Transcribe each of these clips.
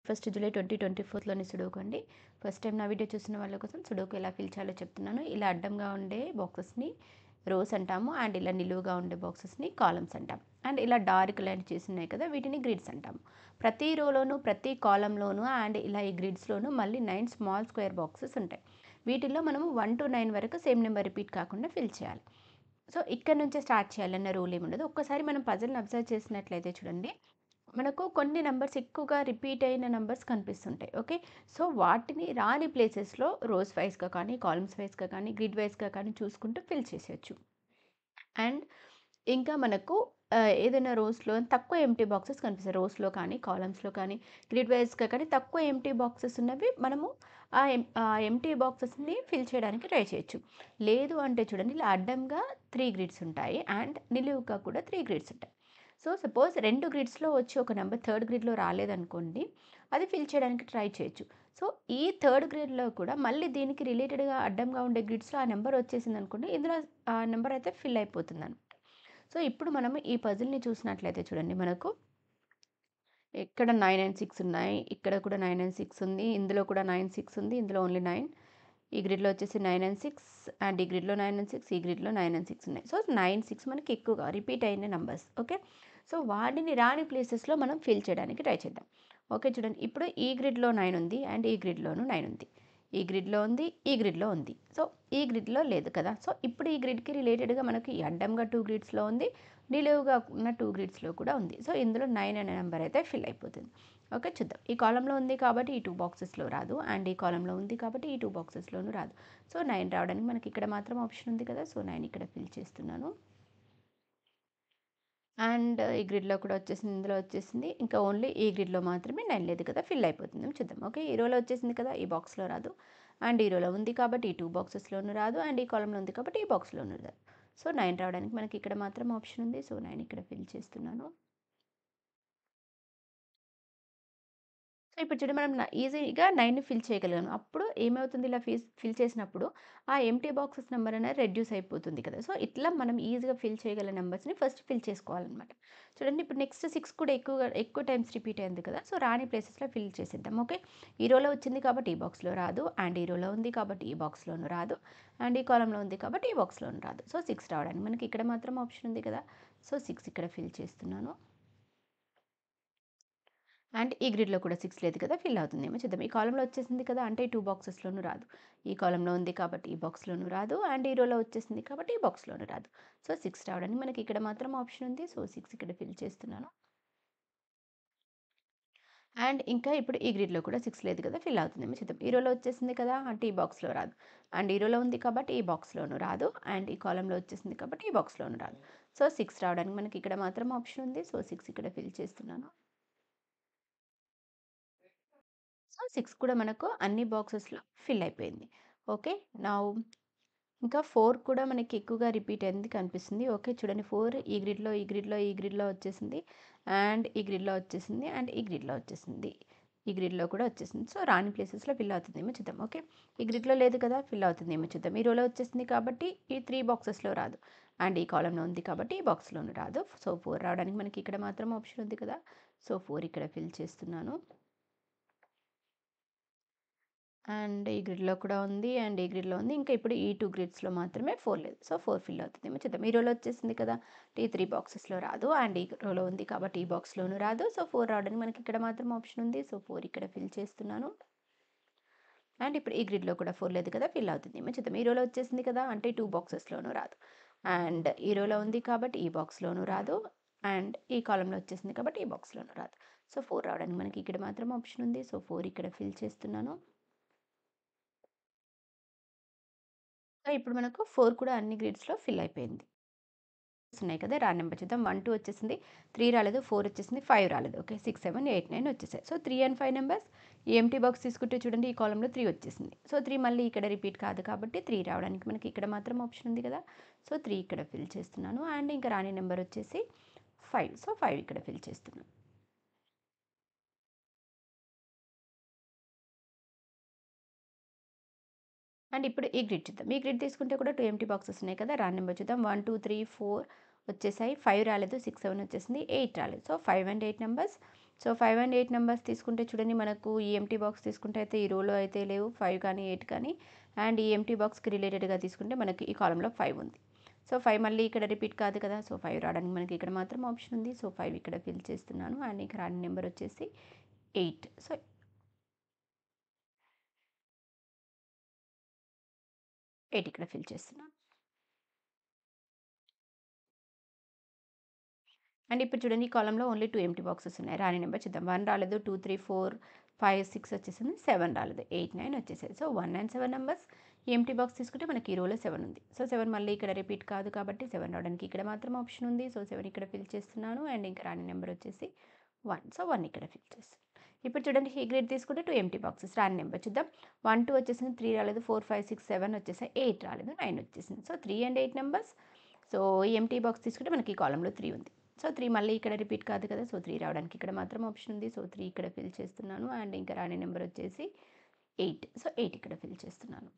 1 July 2024లోని sudoku అండి. First time నా video చూసిన వాళ్ళ కోసం సుడోకు ఎలా ఫిల్ చేయాలో చెప్తున్నాను. ఇలా అడ్డంగా ఉండే బాక్సెస్ని రోస్ అంటాము. అండ్ ఇలా నిలువుగా ఉండే బాక్సెస్ని కాలమ్స్ అంటాం. అండ్ ఇలా డార్క్ లైన్ చేసి ఉన్నాయి కదా, వీటిని గ్రిడ్స్ అంటాము. ప్రతి రోలోను ప్రతి కాలంలోను అండ్ ఇలా ఈ గ్రిడ్స్లోను మళ్ళీ 9 స్మాల్ స్క్వేర్ బాక్సెస్ ఉంటాయి. వీటిల్లో మనము 1 to 9 వరకు సేమ్ నెంబర్ రిపీట్ కాకుండా ఫిల్ చేయాలి. సో ఇక్కడ నుంచే స్టార్ట్ చేయాలన్న రూల్ ఏమి ఉండదు. ఒక్కసారి మనం పజిల్ని అబ్జర్వ్ చేసినట్లయితే చూడండి, మనకు కొన్ని నెంబర్స్ ఎక్కువగా రిపీట్ అయిన నెంబర్స్ కనిపిస్తుంటాయి. ఓకే, సో వాటిని రాని ప్లేసెస్లో రోస్ వైస్గా కానీ, కాలమ్స్ వైస్గా కానీ, గ్రిడ్ వైస్గా కానీ చూసుకుంటూ ఫిల్ చేసేయచ్చు. అండ్ ఇంకా మనకు ఏదైనా రోస్లో తక్కువ ఎంటీ బాక్సెస్ కనిపిస్తాయి. రోస్లో కానీ, కాలమ్స్లో కానీ, గ్రిడ్ వైస్గా కానీ తక్కువ ఎంటీ బాక్సెస్ ఉన్నవి మనము ఆ ఎంటీ బాక్సెస్ని ఫిల్ చేయడానికి ట్రై చేయొచ్చు. లేదు అంటే చూడండి, ఇలా అడ్డంగా 3 గ్రిడ్స్ ఉంటాయి అండ్ నిలువుగా కూడా 3 గ్రిడ్స్ ఉంటాయి. సో సపోజ్ 2 గ్రిడ్స్లో వచ్చి ఒక నెంబర్ థర్డ్ గ్రిడ్లో రాలేదనుకోండి, అది ఫిల్ చేయడానికి ట్రై చేయొచ్చు. సో ఈ థర్డ్ గ్రిడ్లో కూడా మళ్ళీ దీనికి రిలేటెడ్గా అడ్డంగా ఉండే గ్రిడ్స్లో ఆ నెంబర్ వచ్చేసింది అనుకోండి, ఇందులో ఆ నెంబర్ అయితే ఫిల్ అయిపోతుందని. సో ఇప్పుడు మనము ఈ పజిల్ని చూసినట్లయితే చూడండి, మనకు ఇక్కడ 9 అండ్ 6 ఉన్నాయి, ఇక్కడ కూడా 9 అండ్ 6 ఉంది, ఇందులో కూడా 9, 6 ఉంది, ఇందులో ఓన్లీ 9. ఈ గ్రిడ్లో వచ్చేసి 9 అండ్ 6 అండ్ ఈ గ్రిడ్లో 9 అండ్ 6, ఈ గ్రిడ్లో 9 అండ్ 6 ఉన్నాయి. సో 9, 6 మనకి ఎక్కువగా రిపీట్ అయిన నంబర్స్. ఓకే, సో వాటిని రాని ప్లేసెస్లో మనం ఫిల్ చేయడానికి ట్రై చేద్దాం. ఓకే చూడండి, ఇప్పుడు ఈ గ్రిడ్లో 9 ఉంది అండ్ ఈ గ్రిడ్లోనూ 9 ఉంది, ఈ గ్రిడ్లో ఉంది, ఈ గ్రిడ్లో ఉంది. సో ఈ గ్రిడ్లో లేదు కదా. సో ఇప్పుడు ఈ గ్రిడ్కి రిలేటెడ్గా మనకి ఈ అడ్డంగా 2 గ్రిడ్స్లో ఉంది, నిలువుగా ఉన్న 2 గ్రిడ్స్లో కూడా ఉంది. సో ఇందులో 9 అనే నెంబర్ అయితే ఫిల్ అయిపోతుంది. ఓకే చూద్దాం, ఈ కాలంలో ఉంది కాబట్టి ఈ 2 బాక్సెస్లో రాదు అండ్ ఈ కాలంలో ఉంది కాబట్టి ఈ 2 బాక్సెస్లోనూ రాదు. సో 9 రావడానికి మనకి ఇక్కడ మాత్రం ఆప్షన్ ఉంది కదా. సో 9 ఇక్కడ ఫిల్ చేస్తున్నాను. అండ్ ఈ గ్రిడ్లో కూడా వచ్చేసింది, ఇందులో వచ్చేసింది. ఇంకా ఓన్లీ ఈ గ్రిడ్లో మాత్రమే 9 లేదు కదా, ఫిల్ అయిపోతుంది. చూద్దాం. ఓకే, ఈ రోలో వచ్చేసింది కదా, ఈ బాక్స్లో రాదు. అండ్ ఈ రోలో ఉంది కాబట్టి ఈ 2 బాక్సెస్లోనూ రాదు అండ్ ఈ కాలంలో ఉంది కాబట్టి ఈ బాక్స్లోనూ రాదు. సో 9 రావడానికి మనకి ఇక్కడ మాత్రం ఆప్షన్ ఉంది. సో 9 ఇక్కడ ఫిల్ చేస్తున్నాను. సో ఇప్పుడు చూడండి, మనం ఈజీగా 9ని ఫిల్ చేయగలిగాము. అప్పుడు ఏమవుతుంది, ఇలా ఫిల్ చేసినప్పుడు ఆ ఎంప్టీ బాక్సెస్ నెంబర్ అనేది రెడ్యూస్ అయిపోతుంది కదా. సో ఇట్లా మనం ఈజీగా ఫిల్ చేయగల నెంబర్స్ని ఫస్ట్ ఫిల్ చేసుకోవాలన్నమాట. చూడండి, ఇప్పుడు నెక్స్ట్ 6 కూడా ఎక్కువ టైమ్స్ రిపీట్ అయింది కదా. సో రాని ప్లేసెస్లో ఫిల్ చేసేద్దాం. ఓకే, ఈ రోలో వచ్చింది కాబట్టి ఈ బాక్స్లో రాదు అండ్ ఈ రోలో ఉంది కాబట్టి ఈ బాక్స్లోనూ రాదు అండ్ ఈ కాలంలో ఉంది కాబట్టి ఈ బాక్స్లోనూ రాదు. సో 6 రావడానికి మనకి ఇక్కడ మాత్రం ఆప్షన్ ఉంది కదా. సో 6 ఇక్కడ ఫిల్ చేస్తున్నాను. అండ్ ఈ గ్రిడ్లో కూడా 6 లేదు కదా, ఫిల్ అవుతుందేమో చూద్దాం. ఈ కాలంలో వచ్చేసింది కదా, అంటే ఈ 2 బాక్సెస్లోనూ రాదు. ఈ కాలంలో ఉంది కాబట్టి ఈ బాక్స్లోనూ రాదు అండ్ ఈ రోలో వచ్చేసింది కాబట్టి ఈ బాక్స్లోనూ రాదు. సో 6 రావడానికి మనకి ఇక్కడ మాత్రం ఆప్షన్ ఉంది. సో 6 ఇక్కడ ఫిల్ చేస్తున్నాను. అండ్ ఇంకా ఇప్పుడు ఈ గ్రిడ్లో కూడా 6 లేదు కదా, ఫిల్ అవుతుందేమో చూద్దాం. ఈ రోలో వచ్చేసింది కదా, అంటే ఈ బాక్స్లో రాదు అండ్ ఈ రోలో ఉంది కాబట్టి ఈ బాక్స్లోనూ రాదు అండ్ ఈ కాలంలో వచ్చేసింది కాబట్టి ఈ బాక్స్లోనూ రాదు. సో 6 రావడానికి మనకి ఇక్కడ మాత్రం ఆప్షన్ ఉంది. సో 6 ఇక్కడ ఫిల్ చేస్తున్నాను. సో 6 కూడా మనకు అన్ని బాక్సెస్‌లో ఫిల్ అయిపోయింది. ఓకే, నౌ ఇంకా 4 కూడా మనకి ఎక్కువగా రిపీట్ అయింది కనిపిస్తుంది. ఓకే చూడండి, 4 ఈ గ్రిడ్‌లో, ఈ గ్రిడ్‌లో, ఈ గ్రిడ్‌లో వచ్చేసింది అండ్ ఈ గ్రిడ్‌లో వచ్చేసింది అండ్ ఈ గ్రిడ్‌లో వచ్చేసింది. ఈ గ్రిడ్‌లో కూడా వచ్చేసింది. సో రాని ప్లేసెస్‌లో ఫిల్ అవుతుందేమో చూద్దాం. ఓకే, ఈ గ్రిడ్‌లో లేదు కదా, ఫిల్ అవుతుందేమో చూద్దాం. ఈ రోలో వచ్చేసింది కాబట్టి ఈ 3 బాక్సెస్‌లో రాదు అండ్ ఈ కాలమ్‌లో ఉంది కాబట్టి ఈ బాక్స్‌లోనూ రాదు. సో 4 రావడానికి మనకి ఇక్కడ మాత్రం ఆప్షన్ ఉంది కదా. సో 4 ఇక్కడ ఫిల్ చేస్తున్నాను. అండ్ ఈ గ్రిడ్‌లో కూడా ఉంది అండ్ ఈ గ్రిడ్‌లో ఉంది. ఇంకా ఇప్పుడు ఈ 2 గ్రిడ్స్‌లో మాత్రమే 4 లేదు. సో 4 ఫిల్ అవుతుందేమో చూద్దాం. ఈ రోలో వచ్చేసింది కదా, ఈ 3 బాక్సెస్‌లో రాదు అండ్ ఈ రోలో ఉంది కాబట్టి ఈ బాక్స్‌లోనూ రాదు. సో 4 రావడానికి మనకి ఇక్కడ మాత్రం ఆప్షన్ ఉంది. సో 4 ఇక్కడ ఫిల్ చేస్తున్నాను. అండ్ ఇప్పుడు ఈ గ్రిడ్‌లో కూడా 4 లేదు కదా, ఫిల్ అవుతుందేమో చూద్దాం. ఈ రోలో వచ్చేసింది కదా, అంటే 2 బాక్సెస్‌లోనూ రాదు అండ్ ఈ రోలో ఉంది కాబట్టి ఈ బాక్స్‌లోనూ రాదు అండ్ ఈ కాలమ్‌లో వచ్చేసింది కాబట్టి ఈ బాక్స్‌లోనూ రాదు. సో 4 రావడానికి మనకి ఇక్కడ మాత్రం ఆప్షన్ ఉంది. సో 4 ఇక్కడ ఫిల్ చేస్తున్నాను. సో ఇప్పుడు మనకు 4 కూడా అన్ని గ్రిడ్స్‌లో ఫిల్ అయిపోయింది. ఉన్నాయి కదా, రాండమ్ నెంబర్ చూద్దాం. 1, 2 వచ్చేసింది, 3 రాలేదు, 4 వచ్చేసింది, 5 రాలేదు. ఓకే, 6, 7, 8, 9 వచ్చేసాయి. సో 3 అండ్ 5 నెంబర్స్ ఈ ఎంప్టీ బాక్స్ తీసుకుంటే చూడండి, ఈ కాలమ్‌లో 3 వచ్చేసింది. సో 3 మళ్ళీ ఇక్కడ రిపీట్ కాదు కాబట్టి 3 రావడానికి మనకి ఇక్కడ మాత్రం ఆప్షన్ ఉంది కదా. సో 3 ఇక్కడ ఫిల్ చేస్తున్నాను అండ్ ఇంకా రాని నెంబర్ వచ్చేసి 5. సో 5 ఇక్కడ ఫిల్ చేస్తున్నాను. అండ్ ఇప్పుడు ఈ గ్రిడ్ చూద్దాం. ఈ గ్రిడ్ తీసుకుంటే కూడా 2 ఎంప్టీ బాక్సెస్ ఉన్నాయి కదా, రాండమ్ నెంబర్ చూద్దాం. 1, 2, 3, 4 వచ్చేసాయి. 5 రాలేదు, 6, 7 వచ్చేసింది, 8 రాలేదు. So 5 and 8 numbers so 5 and 8 numbers తీసుకుంటే చూడండి మనకు ఈ ఎంప్టీ బాక్స్ తీసుకుంటే అయితే ఈ రోలో అయితే లేవు 5 కానీ 8 కానీ. అండ్ ఈ ఎంప్టీ బాక్స్కి రిలేటెడ్గా తీసుకుంటే మనకి ఈ కాలంలో 5 ఉంది. సో 5 మళ్ళీ ఇక్కడ రిపీట్ కాదు కదా, సో 5 రావడానికి మనకి ఇక్కడ మాత్రం ఆప్షన్ ఉంది. సో 5 ఇక్కడ ఫిల్ చేస్తున్నాను. అండ్ ఇక్కడ రాని నెంబర్ వచ్చేసి 8. సో 8 ఇక్కడ ఫిల్ చేస్తున్నాను. అండ్ ఇప్పుడు చూడండి ఈ కాలంలో ఓన్లీ 2 ఎంప్టీ బాక్సెస్ ఉన్నాయి. రాని నెంబర్ చూద్దాం. 1 రాలేదు, 2, 3, 4, 5, 6 వచ్చేసింది. 7 రాలేదు, 8, 9 వచ్చేసాయి. So 1 and 7 numbers empty box తీసుకుంటే మనకి ఈ రోలో 7 ఉంది. సో 7 మళ్ళీ ఇక్కడ రిపీట్ కాదు కాబట్టి 7 రావడానికి ఇక్కడ మాత్రం ఆప్షన్ ఉంది. సో 7 ఇక్కడ ఫిల్ చేస్తున్నాను. అండ్ ఇంకా రాని నెంబర్ వచ్చేసి 1. సో 1 ఇక్కడ ఫిల్ చేస్తాను. ఇప్పుడు చూడండి ఈ గ్రిడ్ తీసుకుంటే 2 ఎంప్టీ బాక్సెస్. రాని నెంబర్ చూద్దాం. 1, 2 వచ్చేసింది. 3 రాలేదు, 4, 5, 6, 7 వచ్చేసాయి. 8 రాలేదు, 9 వచ్చేసింది. So 3 and 8 numbers. So empty box తీసుకుంటే మనకి ఈ కాలంలో 3 ఉంది. సో 3 మళ్ళీ ఇక్కడ రిపీట్ కాదు కదా, సో 3 రావడానికి ఇక్కడ మాత్రం ఆప్షన్ ఉంది. సో 3 ఇక్కడ ఫిల్ చేస్తున్నాను. అండ్ ఇంకా రాని నెంబర్ వచ్చేసి 8. సో 8 ఇక్కడ ఫిల్ చేస్తున్నాను.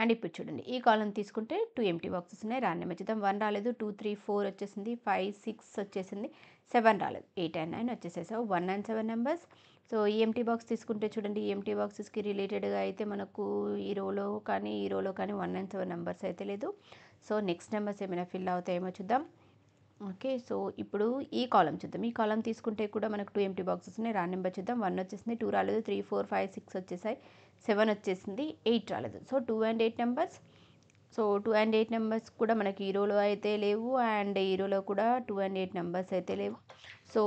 అండ్ ఇప్పుడు చూడండి ఈ కాలం తీసుకుంటే 2 ఎంప్టీ బాక్సెస్ ఉన్నాయి. రాని నెంబర్ చూద్దాం. 1 రాలేదు, 2, 3, 4 వచ్చేసింది. 5, 6 వచ్చేసింది. 7 రాలేదు, 8 అండ్ 9 వచ్చేసాయి. So 1 and 7 numbers. సో ఈ ఎంప్టీ బాక్స్ తీసుకుంటే చూడండి ఈ ఎంప్టీ బాక్సెస్కి రిలేటెడ్గా అయితే మనకు ఈ రోలో కానీ 1 అండ్ 7 నెంబర్స్ అయితే లేదు. సో నెక్స్ట్ నెంబర్స్ ఏమైనా ఫిల్ అవుతాయేమో చూద్దాం. ఓకే. సో ఇప్పుడు ఈ కాలమ్ చూద్దాం. ఈ కాలమ్ తీసుకుంటే కూడా మనకు 2 ఎంప్టీ బాక్సెస్ ఉన్నాయి. రాని నెంబర్ చూద్దాం. 1 వచ్చేసింది, 2 రాలేదు, 3, 4, 5, 6 వచ్చేసాయి. 7 వచ్చేసింది, 8 రాలేదు. So 2 and 8 numbers. So 2 and 8 numbers కూడా మనకి ఈ రోలో అయితే లేవు. అండ్ ఈ రోలో కూడా 2 అండ్ 8 నెంబర్స్ అయితే లేవు. సో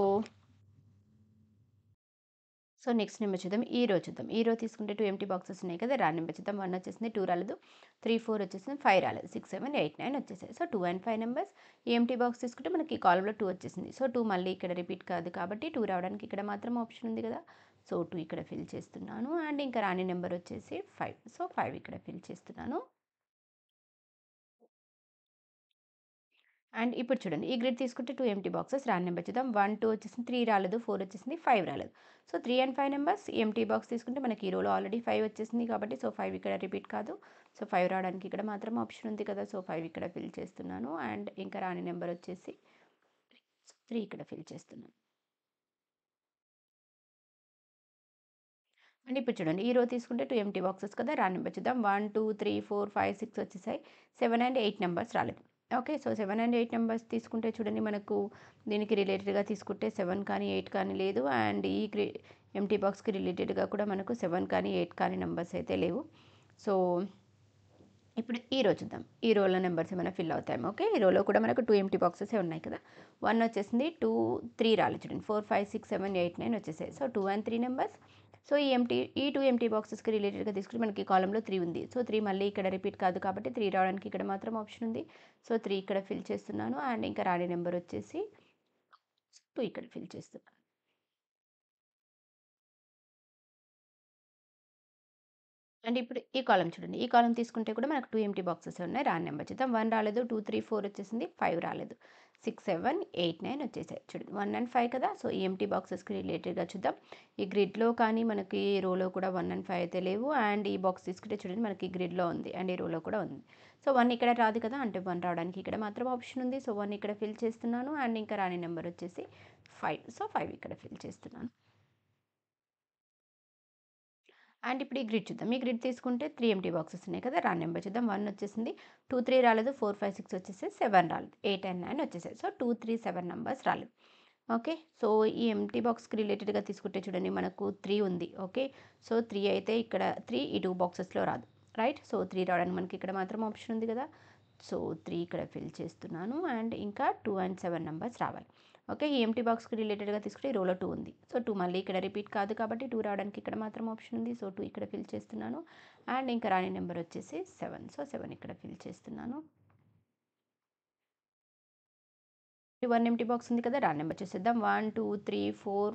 నెక్స్ట్ నెంబర్ చూద్దాం. ఈ రో చూద్దాం. ఈ రో తీసుకుంటే 2 ఎంప్టీ బాక్సెస్ ఉన్నాయి కదా, రాని నెంబర్ చూద్దాం. 1 వచ్చేసింది, 2 రాలేదు, 3, 4 వచ్చేసింది, 5 రాలేదు, 6, 7, 8, 9 వచ్చేసాయి. So 2 and 5 numbers. ఈ ఎంప్టీ బాక్స్ తీసుకుంటే మనకి ఈ కాలంలో 2 వచ్చేసింది. సో 2 మళ్ళీ ఇక్కడ రిపీట్ కాదు కాబట్టి 2 రావడానికి ఇక్కడ మాత్రం ఆప్షన్ ఉంది కదా, సో 2 ఇక్కడ ఫిల్ చేస్తున్నాను. అండ్ ఇంకా రాని నెంబర్ వచ్చేసి 5. సో 5 ఇక్కడ ఫిల్ చేస్తున్నాను. అండ్ ఇప్పుడు చూడండి ఈ గ్రిడ్ తీసుకుంటే 2 ఎంప్టీ బాక్సెస్. రాని నెంబర్ చూద్దాం. 1, 2 వచ్చేసింది, 3 రాలేదు, 4 వచ్చేసింది, 5 రాలేదు. So 3 and 5 numbers. Empty box తీసుకుంటే మనకి ఈ రోలో ఆల్రెడీ 5 వచ్చేసింది కాబట్టి సో 5 ఇక్కడ రిపీట్ కాదు. సో 5 రావడానికి ఇక్కడ మాత్రం ఆప్షన్ ఉంది కదా, సో 5 ఇక్కడ ఫిల్ చేస్తున్నాను. అండ్ ఇంకా రాని నెంబర్ వచ్చేసి 3 ఇక్కడ ఫిల్ చేస్తున్నాను. అండ్ ఇప్పుడు చూడండి ఈ రో తీసుకుంటే 2 ఎంప్టీ బాక్సెస్ కదా, రాని నెంబర్ చూద్దాం. 1, 2, 3, 4, 5, 6 వచ్చేసాయి. 7 అండ్ 8 నెంబర్స్ రాలేదు. ఓకే. సో 7 అండ్ 8 నెంబర్స్ తీసుకుంటే చూడండి మనకు దీనికి రిలేటెడ్గా తీసుకుంటే 7 కానీ 8 కానీ లేదు. అండ్ ఈ ఎంప్టీ బాక్స్కి రిలేటెడ్గా కూడా మనకు 7 కానీ 8 కానీ నెంబర్స్ అయితే లేవు. సో ఇప్పుడు ఈ రో చూద్దాం. ఈ రోలో నెంబర్స్ ఏమైనా ఫిల్ అవుతాయేమో. ఓకే. ఈ రోలో కూడా మనకు 2 ఎంప్టీ బాక్సెసే ఉన్నాయి కదా. 1 వచ్చేసింది, 2, 3 రాలేదు చూడండి. 4, 5, 6, 7, 8, 9 వచ్చేసాయి. So 2 and 3 numbers. సో ఈ 2 ఎంప్టీ బాక్సెస్కి రిలేటెడ్గా తీసుకుంటే మనకి కాలంలో 3 ఉంది. సో 3 మళ్ళీ ఇక్కడ రిపీట్ కాదు కాబట్టి 3 రావడానికి ఇక్కడ మాత్రం ఆప్షన్ ఉంది. సో 3 ఇక్కడ ఫిల్ చేస్తున్నాను. అండ్ ఇంకా రాని నెంబర్ వచ్చేసి 2 ఇక్కడ ఫిల్ చేస్తున్నాను. అండ్ ఇప్పుడు ఈ కాలమ్ చూడండి. ఈ కాలమ్ తీసుకుంటే కూడా మనకు 2 ఎంప్టీ బాక్సెస్ ఉన్నాయి. రాని నెంబర్ చూద్దాం. 1 రాలేదు, 2, 3, 4 వచ్చేసింది, 5 రాలేదు, 6, 7, 8, 9 వచ్చేసాయి. చూడండి 1 అండ్ 5 కదా. సో ఈ ఎంప్టీ బాక్సెస్కి రిలేటెడ్గా చూద్దాం. ఈ గ్రిడ్లో కానీ మనకి రోలో కూడా 1 అండ్ 5 అయితే లేవు. అండ్ ఈ బాక్స్ తీసుకుంటే చూడండి మనకి గ్రిడ్లో ఉంది అండ్ ఈ రోలో కూడా ఉంది. సో 1 ఇక్కడ రాదు కదా, అంటే 1 రావడానికి ఇక్కడ మాత్రం ఆప్షన్ ఉంది. సో 1 ఇక్కడ ఫిల్ చేస్తున్నాను. అండ్ ఇంకా రాని నెంబర్ వచ్చేసి 5. సో 5 ఇక్కడ ఫిల్ చేస్తున్నాను. అండ్ ఇప్పుడు ఈ గ్రిడ్ చూద్దాం. ఈ గ్రిడ్ తీసుకుంటే 3 ఎంప్టీ బాక్సెస్ ఉన్నాయి కదా, రాని నెంబర్ చూద్దాం. 1 వచ్చేసింది, 2, 3 రాలేదు, 4, 5, 6 వచ్చేసి 7 రాలేదు, 8 అండ్ 9 వచ్చేసాయి. సో 2, 3, 7 నెంబర్స్ రాలేదు. ఓకే. సో ఈ ఎంప్టీ బాక్స్కి రిలేటెడ్గా తీసుకుంటే చూడండి మనకు 3 ఉంది. ఓకే. సో 3 అయితే ఇక్కడ 3 ఈ 2 బాక్సెస్లో రాదు, రైట్. సో 3 రావడానికి మనకి ఇక్కడ మాత్రం ఆప్షన్ ఉంది కదా, సో 3 ఇక్కడ ఫిల్ చేస్తున్నాను. అండ్ ఇంకా 2 అండ్ 7 నెంబర్స్ రావాలి. ఓకే. ఈ ఎంప్టీ బాక్స్కి రిలేటెడ్గా తీసుకుంటే ఈ రోలో 2 ఉంది. సో 2 మళ్ళీ ఇక్కడ రిపీట్ కాదు కాబట్టి 2 రావడానికి ఇక్కడ మాత్రం ఆప్షన్ ఉంది. సో 2 ఇక్కడ ఫిల్ చేస్తున్నాను. అండ్ ఇంకా రాని నెంబర్ వచ్చేసి 7. సో 7 ఇక్కడ ఫిల్ చేస్తున్నాను. 1 ఎంప్టీ బాక్స్ ఉంది కదా, రాని నెంబర్ చూసేద్దాం. 1, 2, 3, 4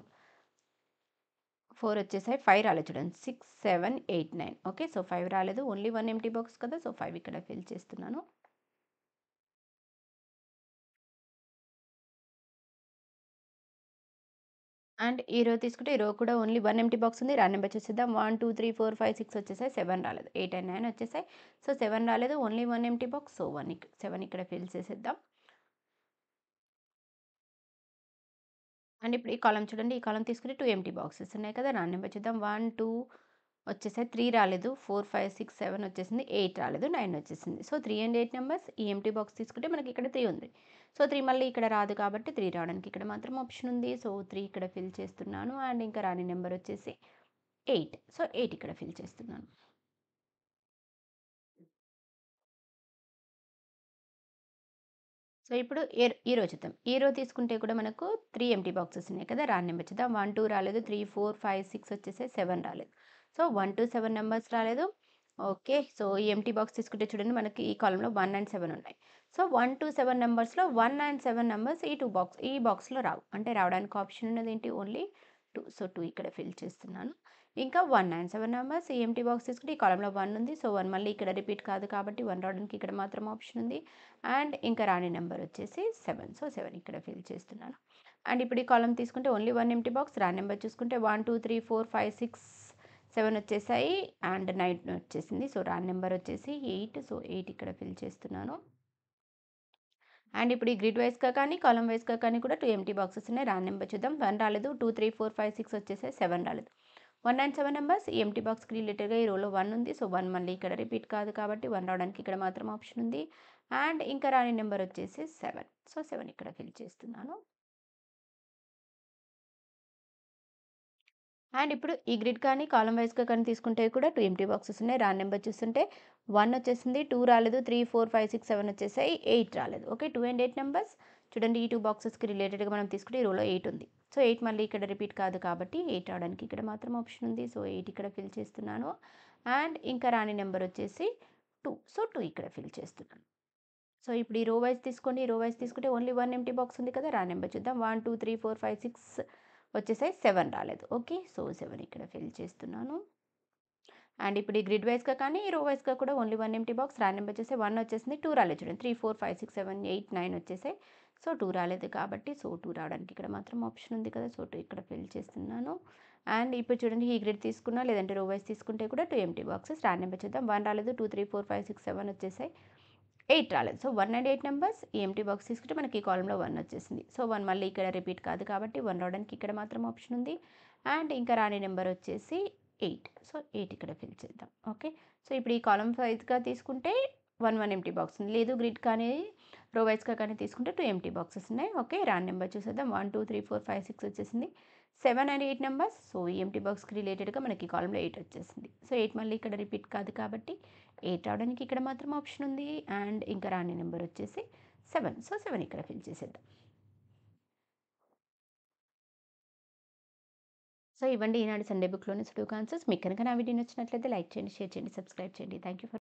వచ్చేసాయి. 5 రాలేదు చూడండి. 6, 7, 8, 9. ఓకే. సో 5 రాలేదు, ఓన్లీ 1 ఎంప్టీ బాక్స్ కదా, సో 5 ఇక్కడ ఫిల్ చేస్తున్నాను. అండ్ ఈ రో తీసుకుంటే ఈ రో కూడా ఓన్లీ 1 ఎంప్టీ బాక్స్ ఉంది. రాని నెంబర్ చూసేద్దాం. 1, 2, 3, 4, 5, 6 వచ్చేసాయి. 7 రాలేదు, 8 అండ్ 9 వచ్చేసాయి. సో 7 రాలేదు, ఓన్లీ 1 ఎంప్టీ బాక్స్. సో 7 ఇక్కడ ఫిల్ చేసేద్దాం. అండ్ ఇప్పుడు ఈ కాలమ్ చూడండి. ఈ కాలమ్ తీసుకుంటే 2 ఎంప్టీ బాక్సెస్ ఉన్నాయి కదా! రాండ్ నంబర్ చూద్దాం. 1, 2 వచ్చేసాయి. 3 రాలేదు. 4, 5, 6, 7 వచ్చేసింది. 8 రాలేదు. 9 వచ్చేసింది. So, 3 and 8 numbers. ఈ ఎంప్టీ బాక్స్ తీసుకుంటే మనకి ఇక్కడ 3 ఉంది. సో, 3 మళ్ళీ ఇక్కడ రాదు కాబట్టి 3 రావడానికి ఇక్కడ మాత్రం ఆప్షన్ ఉంది. సో, 3 ఇక్కడ ఫిల్ చేస్తున్నాను. అండ్ ఇంకా రాని నంబర్ వచ్చేసి 8. సో, 8 ఇక్కడ ఫిల్ చేస్తున్నాను. సో, ఇప్పుడు ఈ రో చూద్దాం. ఈ రో తీసుకుంటే కూడా మనకు 3 ఎంప్టీ బాక్సెస్ ఉన్నాయి కదా! రాని నంబర్ చూద్దాం. 1, 2 రాలేదు. 3, 4, 5, 6 వచ్చేసాయి. 7 రాలేదు. సో, 1-7 నంబర్స్ రాలేదు. ఓకే. సో, ఈ ఎంప్టీ బాక్స్ తీసుకుంటే చూడండి మనకి ఈ కాలమ్‌లో 1 అండ్ 7 ఉన్నాయి. సో, 1-7 నంబర్స్‌లో 1 అండ్ 7 నంబర్స్ ఈ బాక్స్‌లో రావు. అంటే రావడానికి ఆప్షన్ ఉన్నదేంటి? ఓన్లీ 2. సో, 2 ఇక్కడ ఫిల్ చేస్తున్నాను. ఇంకా 1 అండ్ 7 నంబర్స్ ఈ ఎంప్టీ బాక్స్ తీసుకుంటే ఈ కాలమ్‌లో 1 ఉంది. సో, 1 మళ్ళీ ఇక్కడ రిపీట్ కాదు కాబట్టి 1 రావడానికి ఇక్కడ మాత్రం ఆప్షన్ ఉంది. అండ్ ఇంకా రాని నంబర్ వచ్చేసి 7. సో, 7 ఇక్కడ ఫిల్ చేస్తున్నాను. అండ్ ఇప్పుడు ఈ కాలమ్ తీసుకుంటే ఓన్లీ 1 ఎంప్టీ బాక్స్. రాని నంబర్ చూసుకుంటే 1, 2, 3, 4, 5, 6, 7 వచ్చేసాయి. అండ్ 9 వచ్చేసింది. సో, రాని నంబర్ వచ్చేసి 8. సో, 8 ఇక్కడ ఫిల్ చేస్తున్నాను. అండ్ ఇప్పుడు ఈ గ్రిడ్ వైస్‌గా కానీ, కాలమ్ వైస్‌గా కానీ కూడా 2 ఎంప్టీ బాక్సెస్ ఉన్నాయి. రాని నంబర్ చూద్దాం. 1 రాలేదు. 2, 3, 4, 5, 6 వచ్చేసాయి. 7 రాలేదు. 1 అండ్ 7 నంబర్స్ ఈ ఎంప్టీ బాక్స్‌కి రిలేటెడ్‌గా ఈ రోలో 1 ఉంది. సో, 1 మళ్ళీ ఇక్కడ రిపీట్ కాదు కాబట్టి 1 రావడానికి ఇక్కడ మాత్రం ఆప్షన్ ఉంది. అండ్ ఇంకా రాని నంబర్ వచ్చేసి 7. సో, 7 ఇక్కడ ఫిల్ చేస్తున్నాను. అండ్ ఇప్పుడు ఈ గ్రిడ్ కానీ, కాలమ్ వైస్‌గా కానీ తీసుకుంటే కూడా 2 ఎంప్టీ బాక్సెస్ ఉన్నాయి. రాని నంబర్ చూస్తుంటే 1 వచ్చేసింది. 2 రాలేదు. 3, 4, 5, 6, 7 వచ్చేసాయి. 8 రాలేదు. ఓకే. 2 అండ్ 8 నంబర్స్ చూడండి. ఈ 2 బాక్సెస్‌కి రిలేటెడ్‌గా మనం తీసుకుంటే ఈ రోలో 8 ఉంది. సో, 8 మళ్ళీ ఇక్కడ రిపీట్ కాదు కాబట్టి 8 రావడానికి ఇక్కడ మాత్రం ఆప్షన్ ఉంది. సో, 8 ఇక్కడ ఫిల్ చేస్తున్నాను. అండ్ ఇంకా రాని నంబర్ వచ్చేసి 2. సో, 2 ఇక్కడ ఫిల్ చేస్తున్నాను. సో, ఇప్పుడు ఈ రో వైస్ తీసుకోండి. ఈ రో వైస్ తీసుకుంటే ఓన్లీ 1 ఎంప్టీ బాక్స్ ఉంది కదా! రాని నంబర్ చూద్దాం. 1, 2, 3, 4, 5, 6 వచ్చేసాయి. 7 రాలేదు. ఓకే. సో, 7 ఇక్కడ ఫిల్ చేస్తున్నాను. అండ్ ఇప్పుడు ఈ గ్రిడ్ వైస్‌గా కానీ, ఈ రో వైస్‌గా కూడా ఓన్లీ 1 ఎంప్టీ బాక్స్. రాని నంబర్ వచ్చేసి 1 వచ్చేసింది. 2 రాలేదు చూడండి. 3, 4, 5, 6, 7, 8, 9 వచ్చేసాయి. సో, 2 రాలేదు కాబట్టి 2 రావడానికి ఇక్కడ మాత్రం ఆప్షన్ ఉంది కదా! సో, 2 ఇక్కడ ఫిల్ చేస్తున్నాను. అండ్ ఇప్పుడు చూడండి ఈ గ్రిడ్ తీసుకున్నా లేదంటే రో వైస్ తీసుకుంటే కూడా 2 ఎంప్టీ బాక్సెస్. రాని నంబర్ చూద్దాం. 1 రాలేదు. 2, 3, 4, 5, 6, 7 వచ్చేసాయి. 8 రాలేదు. సో, 1 అండ్ 8 నంబర్స్ ఈ ఎంప్టీ బాక్స్ తీసుకుంటే మనకి ఈ కాలమ్‌లో 1 వచ్చేసింది. సో, 1 మళ్ళీ ఇక్కడ రిపీట్ కాదు కాబట్టి 1 రావడానికి ఇక్కడ మాత్రం ఆప్షన్ ఉంది. అండ్ ఇంకా రాని నంబర్ వచ్చేసి 8. సో, 8 ఇక్కడ ఫిల్ చేద్దాం. ఓకే. సో, ఇప్పుడు ఈ కాలమ్ వైస్‌గా తీసుకుంటే 1 ఎంప్టీ బాక్స్ ఉంది. లేదు గ్రిడ్ కానీ, రో వైస్‌గా కానీ తీసుకుంటే 2 ఎంప్టీ బాక్సెస్ ఉన్నాయి. ఓకే. రాని నంబర్ చూసేద్దాం. 1, 2, 3, 4, 5, 6 వచ్చేసింది. 7 అండ్ 8 నంబర్స్. సో, ఈ ఎంప్టీ బాక్స్‌కి రిలేటెడ్‌గా మనకి ఈ కాలమ్‌లో 8 వచ్చేసింది. సో, 8 మళ్ళీ ఇక్కడ రిపీట్ కాదు కాబట్టి 8 రావడానికి ఇక్కడ మాత్రం ఆప్షన్ ఉంది. అండ్ ఇంకా రాని నంబర్ వచ్చేసి 7. సో, 7 ఇక్కడ ఫిల్ చేసేద్దాం. సో, ఇవ్వండి ఈనాడు సండే బుక్‌లోని సుడోకు ఆన్సర్స్. మీకు కనుక నా వీడియో నచ్చినట్లయితే లైక్ చేయండి, షేర్ చేయండి, సబ్స్క్రైబ్ చేయండి. Thank you for